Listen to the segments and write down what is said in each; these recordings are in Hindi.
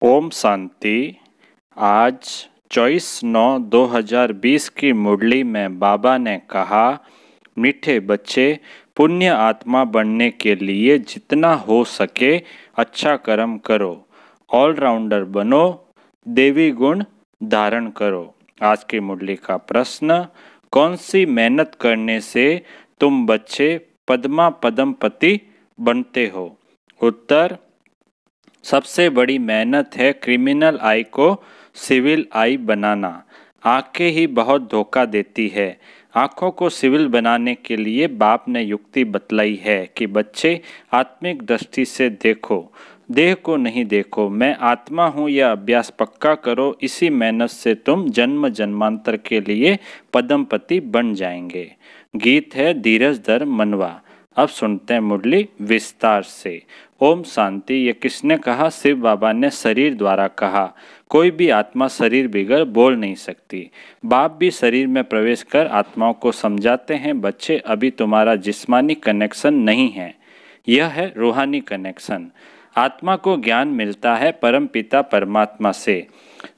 ओम शांति। आज 24/9/2020 की मुरली में बाबा ने कहा, मीठे बच्चे, पुण्य आत्मा बनने के लिए जितना हो सके अच्छा कर्म करो, ऑलराउंडर बनो, देवी गुण धारण करो। आज की मुरली का प्रश्न, कौन सी मेहनत करने से तुम बच्चे पद्मा पद्मपति बनते हो? उत्तर, सबसे बड़ी मेहनत है क्रिमिनल आई को सिविल आई बनाना। आंखें ही बहुत धोखा देती है। आंखों को सिविल बनाने के लिए बाप ने युक्ति बतलाई है कि बच्चे आत्मिक दृष्टि से देखो, देह को नहीं देखो। मैं आत्मा हूँ, यह अभ्यास पक्का करो। इसी मेहनत से तुम जन्म जन्मांतर के लिए पद्मपति बन जाएंगे। गीत है धीरज धर मनवा। अब सुनते हैं मुरली विस्तार से। ओम शांति। ये किसने कहा? शिव बाबा ने शरीर द्वारा कहा। कोई भी आत्मा शरीर बिगड़ बोल नहीं सकती। बाप भी शरीर में प्रवेश कर आत्माओं को समझाते हैं, बच्चे अभी तुम्हारा जिस्मानी कनेक्शन नहीं है, यह है रूहानी कनेक्शन। आत्मा को ज्ञान मिलता है परम पिता परमात्मा से।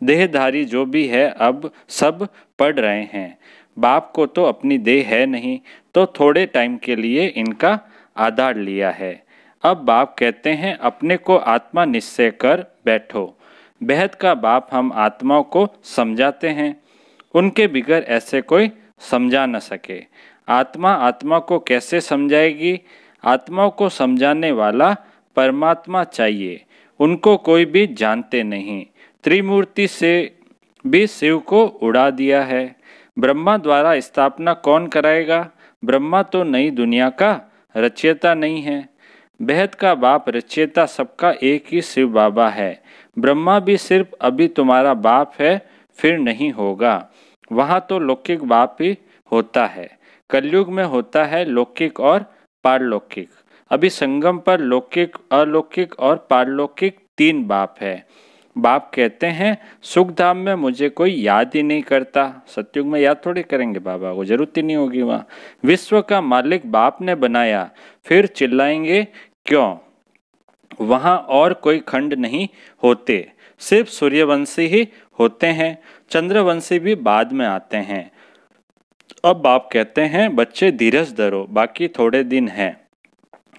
देहधारी जो भी है अब सब पढ़ रहे हैं। बाप को तो अपनी देह है नहीं, तो थोड़े टाइम के लिए इनका आधार लिया है। अब बाप कहते हैं अपने को आत्मा निश्चय कर बैठो। बेहद का बाप हम आत्माओं को समझाते हैं, उनके बिगैर ऐसे कोई समझा न सके। आत्मा आत्मा को कैसे समझाएगी? आत्माओं को समझाने वाला परमात्मा चाहिए, उनको कोई भी जानते नहीं। त्रिमूर्ति से भी शिव को उड़ा दिया है। ब्रह्मा द्वारा स्थापना कौन कराएगा? ब्रह्मा तो नई दुनिया का रचयिता नहीं है। बेहद का बाप रचयिता सबका एक ही शिव बाबा है। ब्रह्मा भी सिर्फ अभी तुम्हारा बाप है, फिर नहीं होगा। वहाँ तो लौकिक बाप ही होता है। कलयुग में होता है लौकिक और पारलौकिक। अभी संगम पर लौकिक, अलौकिक और पारलौकिक तीन बाप है। बाप कहते हैं सुखधाम में मुझे कोई याद ही नहीं करता। सतयुग में याद थोड़ी करेंगे बाबा को, जरूरत ही नहीं होगी। वहाँ विश्व का मालिक बाप ने बनाया, फिर चिल्लाएंगे क्यों? वहाँ और कोई खंड नहीं होते, सिर्फ सूर्यवंशी ही होते हैं। चंद्रवंशी भी बाद में आते हैं। अब बाप कहते हैं बच्चे धीरज धरो, बाकी थोड़े दिन हैं,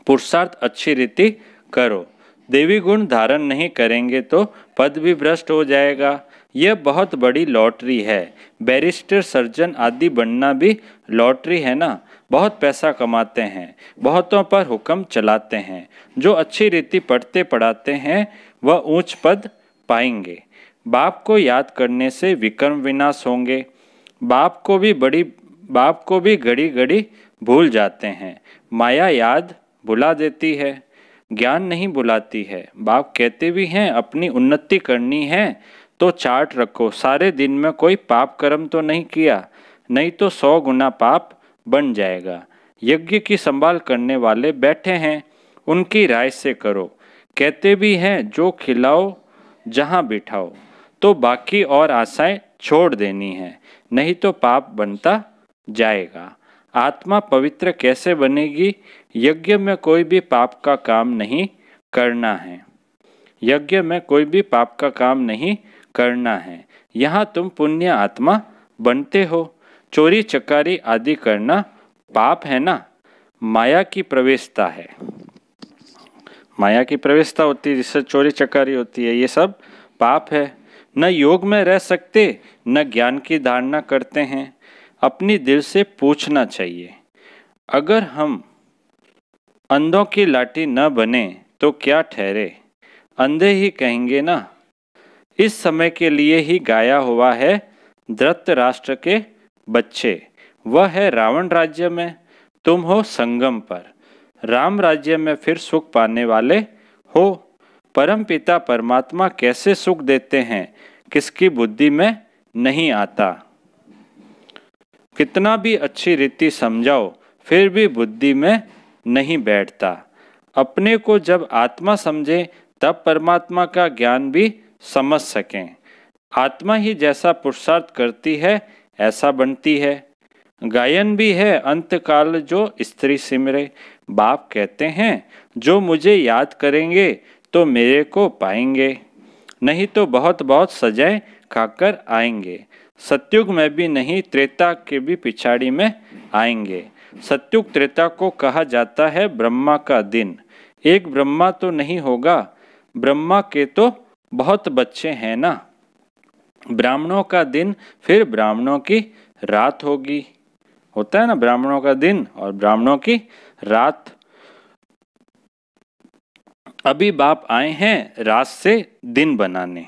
पुरुषार्थ अच्छी रीति करो। देवी गुण धारण नहीं करेंगे तो पद भी भ्रष्ट हो जाएगा। यह बहुत बड़ी लॉटरी है। बैरिस्टर, सर्जन आदि बनना भी लॉटरी है ना। बहुत पैसा कमाते हैं, बहुतों पर हुक्म चलाते हैं। जो अच्छी रीति पढ़ते पढ़ाते हैं वह ऊंच पद पाएंगे। बाप को याद करने से विक्रम विनाश होंगे। बाप को भी घड़ी घड़ी भूल जाते हैं। माया याद भुला देती है, ज्ञान नहीं बुलाती है। बाप कहते भी हैं अपनी उन्नति करनी है तो चार्ट रखो, सारे दिन में कोई पाप कर्म तो नहीं किया, नहीं तो 100 गुना पाप बन जाएगा। यज्ञ की संभाल करने वाले बैठे हैं, उनकी राय से करो। कहते भी हैं जो खिलाओ जहाँ बिठाओ, तो बाकी और आशाएं छोड़ देनी है, नहीं तो पाप बनता जाएगा। आत्मा पवित्र कैसे बनेगी? यज्ञ में कोई भी पाप का काम नहीं करना है। यज्ञ में कोई भी पाप का काम नहीं करना है। यहाँ तुम पुण्य आत्मा बनते हो। चोरी चकारी आदि करना पाप है ना? माया की प्रवेशता है। माया की प्रवेशता होती है जिससे चोरी चकारी होती है, ये सब पाप है। न योग में रह सकते, न ज्ञान की धारणा करते हैं। अपनी दिल से पूछना चाहिए, अगर हम अंधों की लाठी न बने तो क्या ठहरे? अंधे ही कहेंगे ना। इस समय के लिए ही गाया हुआ है धृतराष्ट्र के बच्चे। वह है रावण राज्य में, तुम हो संगम पर। राम राज्य में फिर सुख पाने वाले हो। परम पिता परमात्मा कैसे सुख देते हैं, किसकी बुद्धि में नहीं आता। कितना भी अच्छी रीति समझाओ फिर भी बुद्धि में नहीं बैठता। अपने को जब आत्मा समझे तब परमात्मा का ज्ञान भी समझ सकें। आत्मा ही जैसा पुरुषार्थ करती है ऐसा बनती है। गायन भी है अंतकाल जो स्त्री सिमरे। बाप कहते हैं जो मुझे याद करेंगे तो मेरे को पाएंगे। नहीं तो बहुत बहुत सजाएं खाकर आएंगे। सतयुग में भी नहीं, त्रेता के भी पिछाड़ी में आएंगे। सतयुग त्रेता को कहा जाता है ब्रह्मा का दिन। एक ब्रह्मा तो नहीं होगा, ब्रह्मा के तो बहुत बच्चे हैं ना। ब्राह्मणों का दिन फिर ब्राह्मणों की रात होगी। होता है ना, ब्राह्मणों का दिन और ब्राह्मणों की रात। अभी बाप आए हैं रात से दिन बनाने,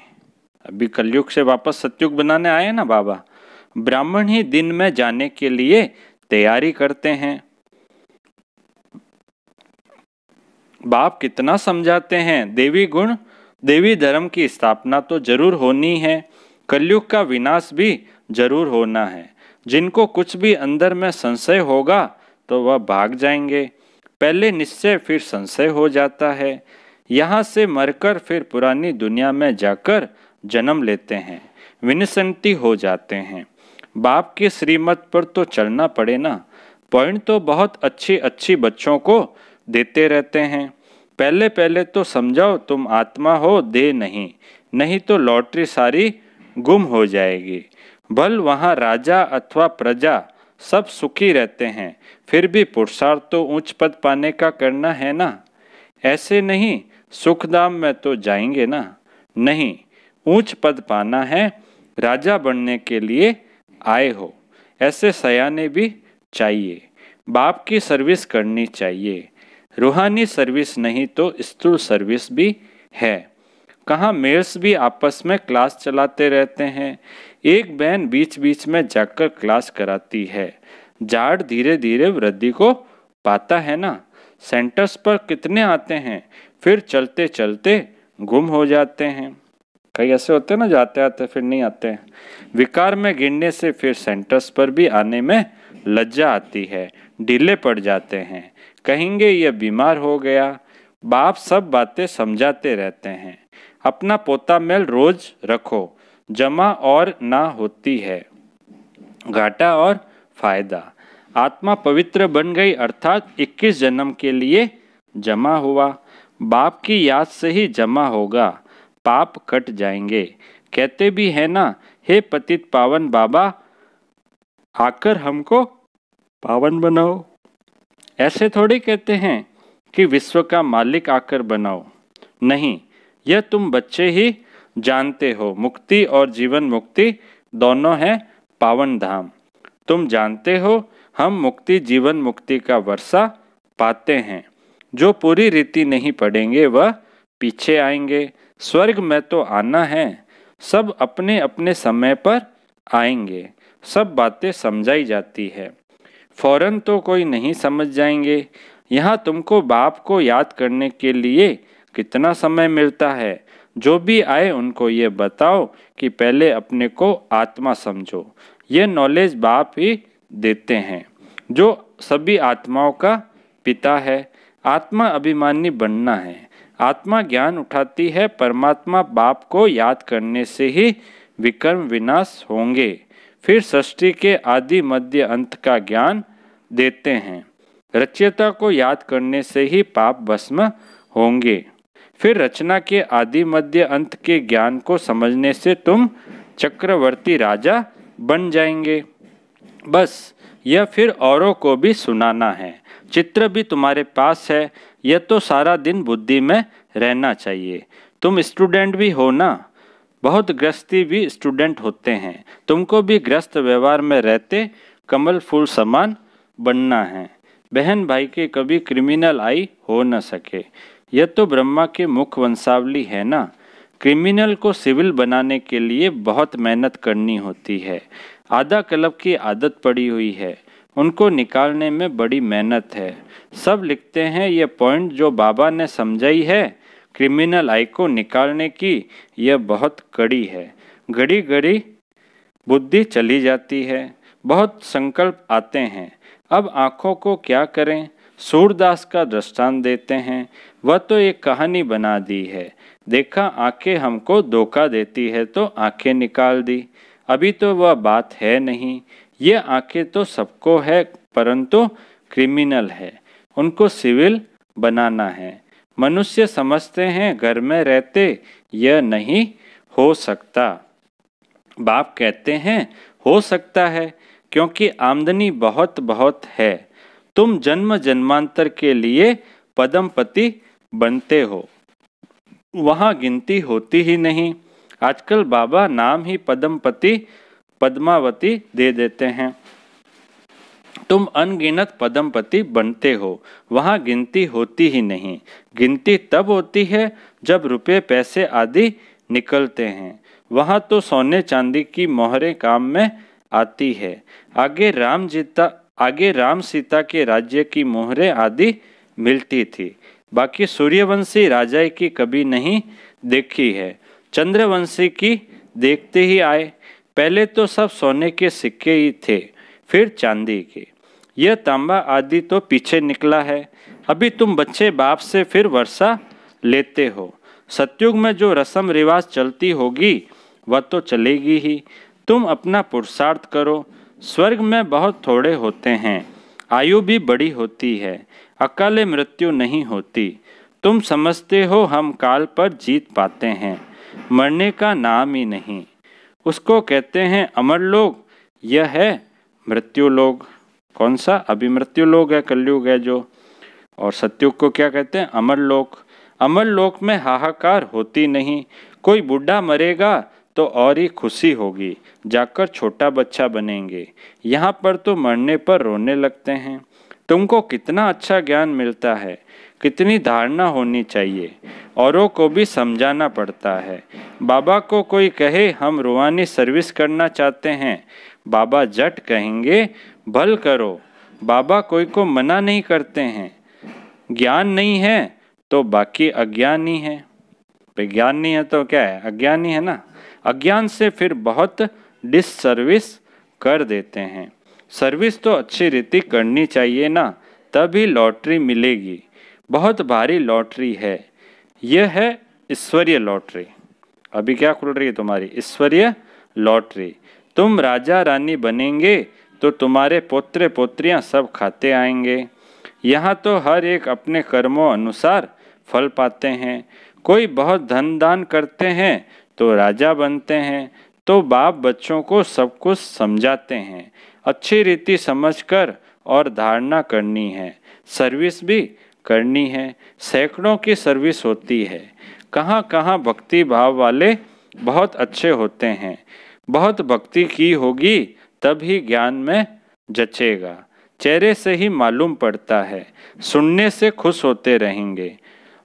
अभी कलयुग से वापस सतयुग बनाने आए हैं ना बाबा। ब्राह्मण ही दिन में जाने के लिए तैयारी करते हैं। बाप कितना समझाते हैं, देवी गुण देवी धर्म की स्थापना तो जरूर होनी है, कलयुग का विनाश भी जरूर होना है। जिनको कुछ भी अंदर में संशय होगा तो वह भाग जाएंगे। पहले निश्चय फिर संशय हो जाता है। यहाँ से मरकर फिर पुरानी दुनिया में जाकर जन्म लेते हैं, विनसंती हो जाते हैं। बाप की श्रीमत पर तो चलना पड़े ना। पॉइंट तो बहुत अच्छी अच्छी बच्चों को देते रहते हैं। पहले पहले तो समझाओ तुम आत्मा हो, देह नहीं, नहीं तो लॉटरी सारी गुम हो जाएगी। भल वहाँ राजा अथवा प्रजा सब सुखी रहते हैं, फिर भी पुरुषार्थ तो उच्च पद पाने का करना है ना। ऐसे नहीं सुखधाम में तो जाएंगे ना, नहीं, ऊंच पद पाना है, राजा बनने के लिए आए हो। ऐसे सयाने भी चाहिए, बाप की सर्विस करनी चाहिए। रूहानी सर्विस नहीं तो स्थूल सर्विस भी है। कहाँ मेल्स भी आपस में क्लास चलाते रहते हैं। एक बहन बीच बीच में जाकर क्लास कराती है। जाड़ धीरे धीरे वृद्धि को पाता है ना। सेंटर्स पर कितने आते हैं, फिर चलते चलते गुम हो जाते हैं। कई ऐसे होते हैं ना, जाते आते फिर नहीं आते हैं। विकार में गिरने से फिर सेंटर्स पर भी आने में लज्जा आती है, ढीले पड़ जाते हैं, कहेंगे यह बीमार हो गया। बाप सब बातें समझाते रहते हैं। अपना पोता मेल रोज रखो, जमा और ना होती है, घाटा और फायदा। आत्मा पवित्र बन गई अर्थात 21 जन्म के लिए जमा हुआ। बाप की याद से ही जमा होगा, पाप कट जाएंगे। कहते भी है ना, हे पतित पावन बाबा आकर हमको पावन बनाओ। ऐसे थोड़ी कहते हैं कि विश्व का मालिक आकर बनाओ, नहीं, यह तुम बच्चे ही जानते हो। मुक्ति और जीवन मुक्ति दोनों है पावन धाम। तुम जानते हो हम मुक्ति जीवन मुक्ति का वर्षा पाते हैं। जो पूरी रीति नहीं पढ़ेंगे वह पीछे आएंगे। स्वर्ग में तो आना है, सब अपने अपने समय पर आएंगे। सब बातें समझाई जाती है, फौरन तो कोई नहीं समझ जाएंगे। यहाँ तुमको बाप को याद करने के लिए कितना समय मिलता है। जो भी आए उनको ये बताओ कि पहले अपने को आत्मा समझो। ये नॉलेज बाप ही देते हैं, जो सभी आत्माओं का पिता है। आत्मा अभिमानी बनना है, आत्मा ज्ञान उठाती है। परमात्मा बाप को याद करने से ही विकर्म विनाश होंगे। फिर सृष्टि के आदि मध्य अंत का ज्ञान देते हैं। रचयिता को याद करने से ही पाप भस्म होंगे। फिर रचना के आदि मध्य अंत के ज्ञान को समझने से तुम चक्रवर्ती राजा बन जाएंगे। बस यह फिर औरों को भी सुनाना है। चित्र भी तुम्हारे पास है, यह तो सारा दिन बुद्धि में रहना चाहिए। तुम स्टूडेंट भी हो ना, बहुत गृहस्थी भी स्टूडेंट होते हैं। तुमको भी गृहस्थ व्यवहार में रहते कमल फूल समान बनना है। बहन भाई के कभी क्रिमिनल आई हो न सके, यह तो ब्रह्मा के मुख वंशावली है ना। क्रिमिनल को सिविल बनाने के लिए बहुत मेहनत करनी होती है। आधा क्लब की आदत पड़ी हुई है, उनको निकालने में बड़ी मेहनत है। सब लिखते हैं ये पॉइंट जो बाबा ने समझाई है क्रिमिनल आई को निकालने की, यह बहुत कड़ी है। घड़ी घड़ी बुद्धि चली जाती है, बहुत संकल्प आते हैं। अब आँखों को क्या करें। सूरदास का दृष्टांत देते हैं, वह तो एक कहानी बना दी है। देखा आंखें हमको धोखा देती है तो आंखें निकाल दी। अभी तो वह बात है नहीं। ये आंखें तो सबको है, परंतु क्रिमिनल है, उनको सिविल बनाना है। मनुष्य समझते हैं घर में रहते, यह नहीं हो सकता। बाप कहते हैं हो सकता है, क्योंकि आमदनी बहुत बहुत है। तुम जन्म जन्मांतर के लिए पद्मपति बनते हो, वहाँ गिनती होती ही नहीं। आजकल बाबा नाम ही पद्मपति पद्मावती दे देते हैं। तुम अनगिनत पद्मपति बनते हो, वहाँ गिनती होती ही नहीं। गिनती तब होती है जब रुपए पैसे आदि निकलते हैं, वहाँ तो सोने चांदी की मोहरें काम में आती है। आगे राम सीता के राज्य की मोहरें आदि मिलती थी, बाकी सूर्यवंशी राजा की कभी नहीं देखी है। चंद्रवंशी की देखते ही आए। पहले तो सब सोने के सिक्के ही थे, फिर चांदी के। यह तांबा आदि तो पीछे निकला है। अभी तुम बच्चे बाप से फिर वर्षा लेते हो। सतयुग में जो रस्म रिवाज चलती होगी वह तो चलेगी ही। तुम अपना पुरुषार्थ करो। स्वर्ग में बहुत थोड़े होते हैं, आयु भी बड़ी होती है, अकाले मृत्यु नहीं होती। तुम समझते हो हम काल पर जीत पाते हैं, मरने का नाम ही नहीं। उसको कहते हैं अमर लोग, यह है मृत्यु लोग। कौन सा? अभी मृत्यु लोग है, कलयुग है जो। और सतयुग को क्या कहते हैं? अमर लोक। अमर लोक में हाहाकार होती नहीं। कोई बूढ़ा मरेगा तो और ही खुशी होगी, जाकर छोटा बच्चा बनेंगे। यहाँ पर तो मरने पर रोने लगते हैं। तुमको कितना अच्छा ज्ञान मिलता है, कितनी धारणा होनी चाहिए, औरों को भी समझाना पड़ता है। बाबा को कोई कहे हम रूहानी सर्विस करना चाहते हैं, बाबा जट कहेंगे भल करो। बाबा कोई को मना नहीं करते हैं। ज्ञान नहीं है तो बाकी अज्ञान ही है। भाई ज्ञान नहीं है तो क्या है? अज्ञान ही है ना। अज्ञान से फिर बहुत डिससर्विस कर देते हैं। सर्विस तो अच्छी रीति करनी चाहिए ना, तभी लॉटरी मिलेगी। बहुत भारी लॉटरी है। यह है ईश्वरीय लॉटरी। अभी क्या खुल रही है तुम्हारी? ईश्वरीय लॉटरी। तुम राजा रानी बनेंगे तो तुम्हारे पोत्रे पोत्रियां सब खाते आएंगे। यहाँ तो हर एक अपने कर्मों अनुसार फल पाते हैं। कोई बहुत धन दान करते हैं तो राजा बनते हैं। तो बाप बच्चों को सब कुछ समझाते हैं। अच्छी रीति समझकर और धारणा करनी है, सर्विस भी करनी है। सैकड़ों की सर्विस होती है। कहाँ कहाँ भक्ति भाव वाले बहुत अच्छे होते हैं। बहुत भक्ति की होगी तभी ज्ञान में जचेगा। चेहरे से ही मालूम पड़ता है। सुनने से खुश होते रहेंगे।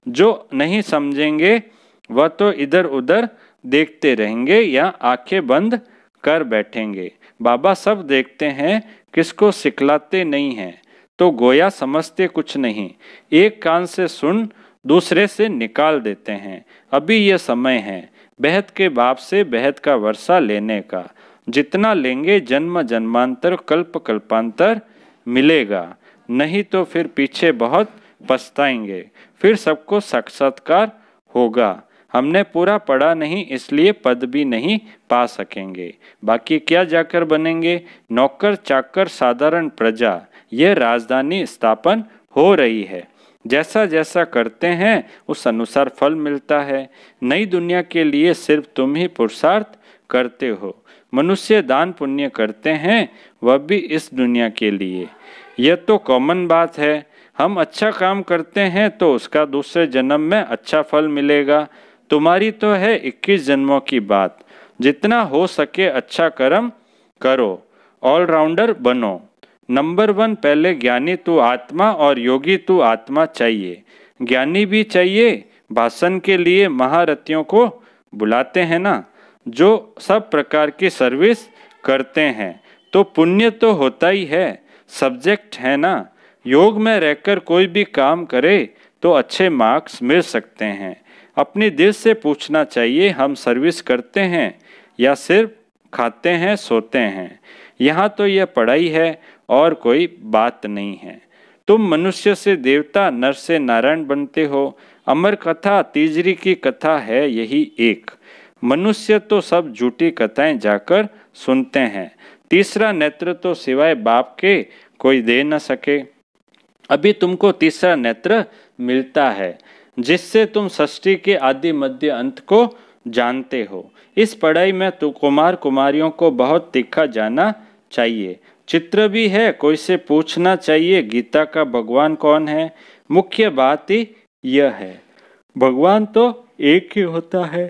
जो नहीं समझेंगे वह तो इधर उधर देखते रहेंगे या आंखें बंद कर बैठेंगे। बाबा सब देखते हैं, किसको सिखलाते नहीं हैं, तो गोया समझते कुछ नहीं। एक कान से सुन दूसरे से निकाल देते हैं। अभी यह समय है बेहद के बाप से बेहद का वर्षा लेने का। जितना लेंगे जन्म जन्मांतर कल्प कल्पांतर मिलेगा, नहीं तो फिर पीछे बहुत पछताएंगे। फिर सबको साक्षात्कार होगा। हमने पूरा पढ़ा नहीं इसलिए पद भी नहीं पा सकेंगे, बाकी क्या जाकर बनेंगे? नौकर चाकर साधारण प्रजा। यह राजधानी स्थापन हो रही है। जैसा जैसा करते हैं उस अनुसार फल मिलता है। नई दुनिया के लिए सिर्फ तुम ही पुरुषार्थ करते हो। मनुष्य दान पुण्य करते हैं, वह भी इस दुनिया के लिए। यह तो कॉमन बात है। हम अच्छा काम करते हैं तो उसका दूसरे जन्म में अच्छा फल मिलेगा। तुम्हारी तो है 21 जन्मों की बात। जितना हो सके अच्छा कर्म करो, ऑलराउंडर बनो। नंबर 1 पहले ज्ञानी तू आत्मा और योगी तू आत्मा चाहिए। ज्ञानी भी चाहिए। भाषण के लिए महारथियों को बुलाते हैं ना, जो सब प्रकार की सर्विस करते हैं, तो पुण्य तो होता ही है। सब्जेक्ट है ना। योग में रहकर कोई भी काम करे तो अच्छे मार्क्स मिल सकते हैं। अपने दिल से पूछना चाहिए हम सर्विस करते हैं या सिर्फ खाते हैं सोते हैं। यहाँ तो यह पढ़ाई है और कोई बात नहीं है। तुम मनुष्य से देवता, नर से नारायण बनते हो। अमर कथा तीजरी की कथा है यही एक। मनुष्य तो सब झूठी कथाएं जाकर सुनते हैं। तीसरा नेत्र तो सिवाय बाप के कोई दे न सके। अभी तुमको तीसरा नेत्र मिलता है, जिससे तुम सृष्टि के आदि मध्य अंत को जानते हो। इस पढ़ाई में तो कुमार कुमारियों को बहुत तीखा जाना चाहिए। चित्र भी है, कोई से पूछना चाहिए गीता का भगवान कौन है। मुख्य बात ही यह है, भगवान तो एक ही होता है।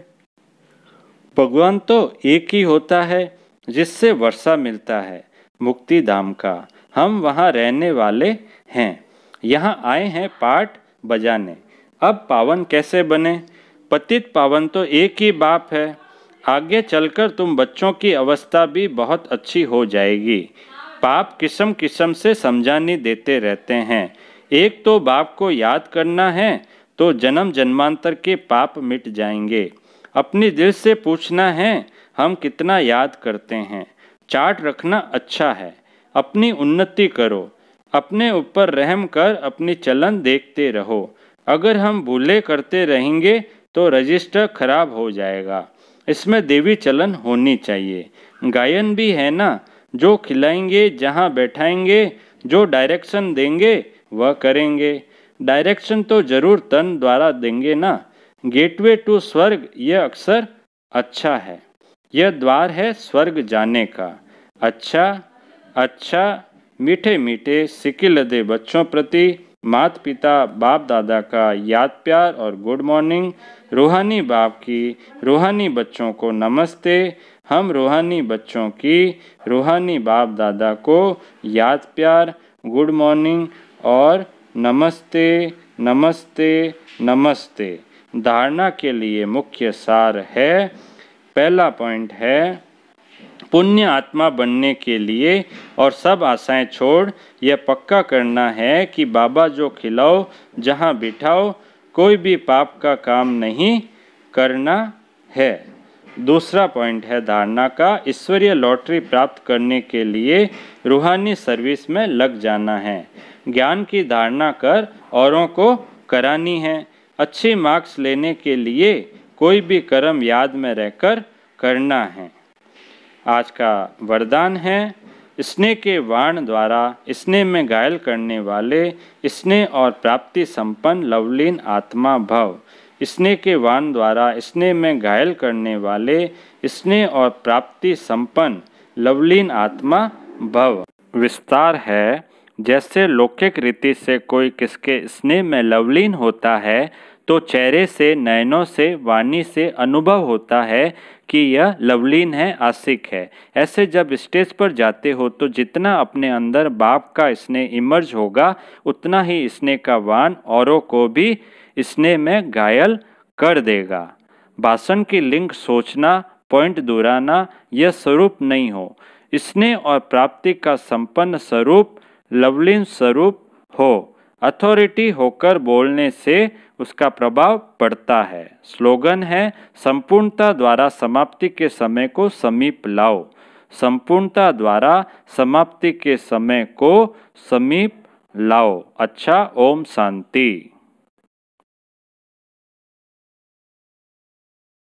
भगवान तो एक ही होता है जिससे वर्षा मिलता है मुक्ति धाम का। हम वहाँ रहने वाले हैं, यहाँ आए हैं पाठ बजाने। अब पावन कैसे बने? पतित पावन तो एक ही बाप है। आगे चलकर तुम बच्चों की अवस्था भी बहुत अच्छी हो जाएगी। पाप किस्म किस्म से समझानी देते रहते हैं। एक तो बाप को याद करना है तो जन्म जन्मांतर के पाप मिट जाएंगे। अपनी दिल से पूछना है हम कितना याद करते हैं। चार्ट रखना अच्छा है, अपनी उन्नति करो, अपने ऊपर रहम कर अपनी चलन देखते रहो। अगर हम भूले करते रहेंगे तो रजिस्टर खराब हो जाएगा। इसमें देवी चलन होनी चाहिए। गायन भी है ना, जो खिलाएंगे जहाँ बैठाएंगे, जो डायरेक्शन देंगे वह करेंगे। डायरेक्शन तो जरूर तन द्वारा देंगे ना। गेटवे टू स्वर्ग यह अक्सर अच्छा है, यह द्वार है स्वर्ग जाने का। अच्छा अच्छा मीठे मीठे सिकिल दे बच्चों प्रति माता पिता बाप दादा का याद प्यार और गुड मॉर्निंग। रूहानी बाप की रूहानी बच्चों को नमस्ते। हम रूहानी बच्चों की रूहानी बाप दादा को याद प्यार, गुड मॉर्निंग और नमस्ते नमस्ते नमस्ते। धारणा के लिए मुख्य सार है, पहला पॉइंट है पुण्य आत्मा बनने के लिए और सब आशाएं छोड़ यह पक्का करना है कि बाबा जो खिलाओ जहां बिठाओ, कोई भी पाप का काम नहीं करना है। दूसरा पॉइंट है धारणा का, ईश्वरीय लॉटरी प्राप्त करने के लिए रूहानी सर्विस में लग जाना है। ज्ञान की धारणा कर औरों को करानी है। अच्छे मार्क्स लेने के लिए कोई भी कर्म याद में रहकर करना है। आज का वरदान है, स्नेह के वाण द्वारा स्नेह में घायल करने वाले स्नेह और प्राप्ति संपन्न लवलीन आत्मा भव। स्नेह के वाण द्वारा स्नेह में घायल करने वाले स्नेह और प्राप्ति संपन्न लवलीन आत्मा भव। विस्तार है, जैसे लौकिक रीति से कोई किसके स्नेह में लवलीन होता है तो चेहरे से, नयनों से, वाणी से अनुभव होता है कि यह लवलीन है, आशिक है। ऐसे जब स्टेज पर जाते हो तो जितना अपने अंदर बाप का स्नेह इमर्ज होगा उतना ही स्नेह का वाण औरों को भी स्नेह में घायल कर देगा। भाषण की लिंक सोचना, पॉइंट दोहराना यह स्वरूप नहीं हो। स्नेह और प्राप्ति का संपन्न स्वरूप लवलीन स्वरूप हो। अथॉरिटी होकर बोलने से उसका प्रभाव पड़ता है। स्लोगन है, संपूर्णता द्वारा समाप्ति के समय को समीप लाओ। संपूर्णता द्वारा समाप्ति के समय को समीप लाओ। अच्छा, ओम शांति।